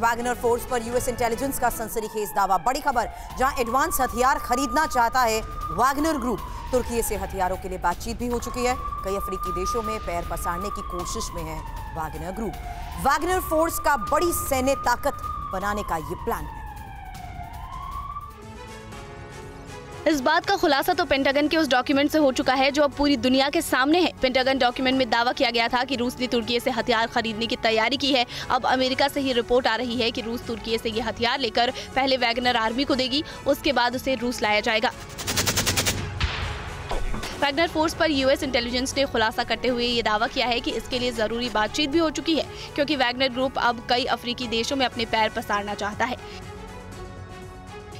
Wagner force पर US intelligence का सनसनीखेज दावा। बड़ी खबर, जहां एडवांस हथियार खरीदना चाहता है वैगनर ग्रुप। तुर्की से हथियारों के लिए बातचीत भी हो चुकी है। कई अफ्रीकी देशों में पैर पसारने की कोशिश में है वैगनर ग्रुप। वैगनर फोर्स का बड़ी सैन्य ताकत बनाने का ये प्लान है। इस बात का खुलासा तो पेंटागन के उस डॉक्यूमेंट से हो चुका है जो अब पूरी दुनिया के सामने है। पेंटागन डॉक्यूमेंट में दावा किया गया था कि रूस ने तुर्की से हथियार खरीदने की तैयारी की है। अब अमेरिका से ही रिपोर्ट आ रही है कि रूस तुर्की से ये हथियार लेकर पहले वैगनर आर्मी को देगी, उसके बाद उसे रूस लाया जाएगा। वैगनर फोर्स पर यूएस इंटेलिजेंस ने खुलासा करते हुए ये दावा किया है कि इसके लिए जरूरी बातचीत भी हो चुकी है, क्योंकि वैगनर ग्रुप अब कई अफ्रीकी देशों में अपने पैर पसारना चाहता है।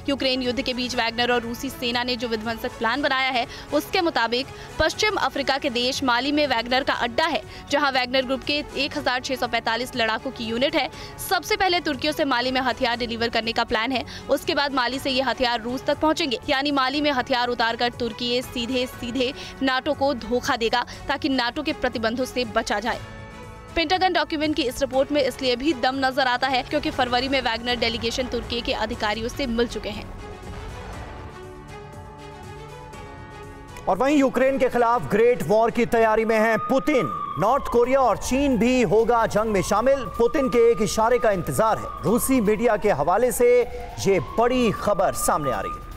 यूक्रेन युद्ध के बीच वैगनर और रूसी सेना ने जो विध्वंसक प्लान बनाया है, उसके मुताबिक पश्चिम अफ्रीका के देश माली में वैगनर का अड्डा है, जहां वैगनर ग्रुप के 1645 लड़ाकों की यूनिट है। सबसे पहले तुर्कियों से माली में हथियार डिलीवर करने का प्लान है। उसके बाद माली से ये हथियार रूस तक पहुंचेंगे, यानी माली में हथियार उतारकर तुर्की सीधे नाटो को धोखा देगा, ताकि नाटो के प्रतिबंधों से बचा जाए। पेंटागन डॉक्यूमेंट की इस रिपोर्ट में इसलिए भी दम नजर आता है क्योंकि फरवरी में वैगनर डेलीगेशन तुर्की के अधिकारियों से मिल चुके हैं। और वहीं यूक्रेन के खिलाफ ग्रेट वॉर की तैयारी में है पुतिन। नॉर्थ कोरिया और चीन भी होगा जंग में शामिल। पुतिन के एक इशारे का इंतजार है। रूसी मीडिया के हवाले से ये बड़ी खबर सामने आ रही है।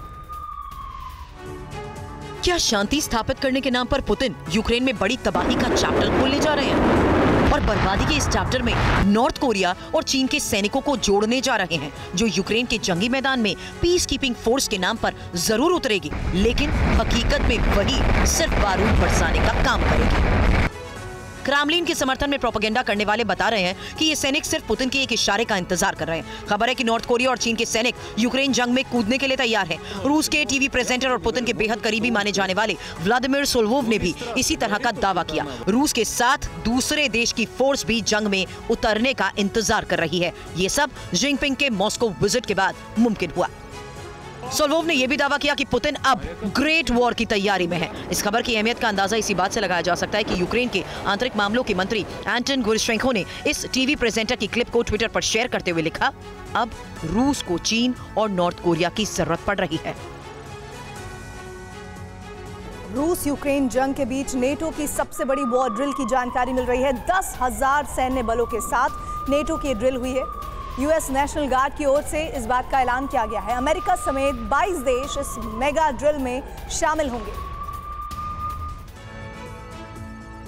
क्या शांति स्थापित करने के नाम पर पुतिन यूक्रेन में बड़ी तबाही का चैप्टर खोलने जा रहे हैं? और बर्बादी के इस चैप्टर में नॉर्थ कोरिया और चीन के सैनिकों को जोड़ने जा रहे हैं, जो यूक्रेन के जंगी मैदान में पीस कीपिंग फोर्स के नाम पर जरूर उतरेगी, लेकिन हकीकत में वही सिर्फ बारूद बरसाने का काम करेगी। क्रेमलिन के समर्थन में प्रोपेगेंडा करने वाले बता रहे हैं कि ये सैनिक सिर्फ पुतिन के एक इशारे का इंतजार कर रहे हैं। खबर है कि नॉर्थ कोरिया और चीन के सैनिक यूक्रेन जंग में कूदने के लिए तैयार हैं। रूस के टीवी प्रेजेंटर और पुतिन के बेहद करीबी माने जाने वाले व्लादिमीर सोलोव ने भी इसी तरह का दावा किया। रूस के साथ दूसरे देश की फोर्स भी जंग में उतरने का इंतजार कर रही है। ये सब जिनपिंग के मॉस्को विजिट के बाद मुमकिन हुआ। सोलोव ने यह भी दावा किया कि पुतिन अब ग्रेट वॉर की तैयारी में है। इस खबर की अहमियत का अंदाजा इसी बात से लगाया जा सकता है कि यूक्रेन के आंतरिक मामलों के मंत्री एंटन गुरशेंको ने इस टीवी प्रेजेंटर की क्लिप को ट्विटर पर शेयर करते हुए लिखा, अब रूस को चीन और नॉर्थ कोरिया की जरूरत पड़ रही है। रूस यूक्रेन जंग के बीच नेटो की सबसे बड़ी वॉर ड्रिल की जानकारी मिल रही है। 10,000 सैन्य बलों के साथ नेटो की ड्रिल हुई है। यूएस नेशनल गार्ड की ओर से इस बात का ऐलान किया गया है। अमेरिका समेत 22 देश इस मेगा ड्रिल में शामिल होंगे।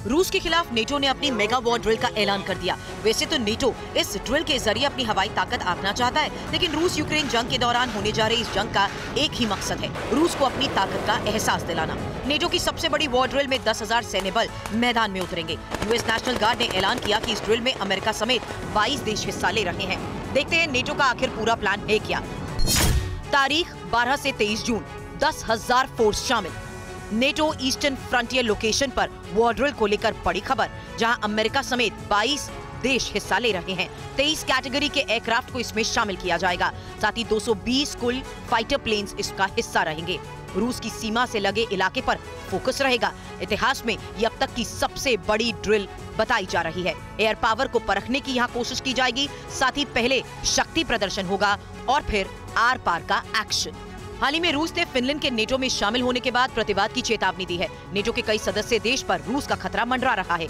रूस के खिलाफ नेटो ने अपनी मेगा वॉर ड्रिल का ऐलान कर दिया। वैसे तो नेटो इस ड्रिल के जरिए अपनी हवाई ताकत आंकना चाहता है, लेकिन रूस यूक्रेन जंग के दौरान होने जा रही इस जंग का एक ही मकसद है, रूस को अपनी ताकत का एहसास दिलाना। नेटो की सबसे बड़ी वॉर ड्रिल में 10,000 सैन्य बल मैदान में उतरेंगे। यूएस नेशनल गार्ड ने ऐलान किया कि इस ड्रिल में अमेरिका समेत 22 देश हिस्सा ले रहे हैं। देखते हैं नेटो का आखिर पूरा प्लान है क्या। तारीख 12 से 23 जून, 10,000 फोर्स शामिल। नेटो ईस्टर्न फ्रंटियर लोकेशन पर वॉर ड्रिल को लेकर बड़ी खबर, जहां अमेरिका समेत 22 देश हिस्सा ले रहे हैं। 23 कैटेगरी के एयरक्राफ्ट को इसमें शामिल किया जाएगा। साथ ही 220 कुल फाइटर प्लेन्स इसका हिस्सा रहेंगे। रूस की सीमा से लगे इलाके पर फोकस रहेगा। इतिहास में ये अब तक की सबसे बड़ी ड्रिल बताई जा रही है। एयर पावर को परखने की यहाँ कोशिश की जाएगी। साथ ही पहले शक्ति प्रदर्शन होगा और फिर आर पार का एक्शन। हाल ही में रूस ने फिनलैंड के नेटो में शामिल होने के बाद प्रतिवाद की चेतावनी दी है। नेटो के कई सदस्य देश पर रूस का खतरा मंडरा रहा है।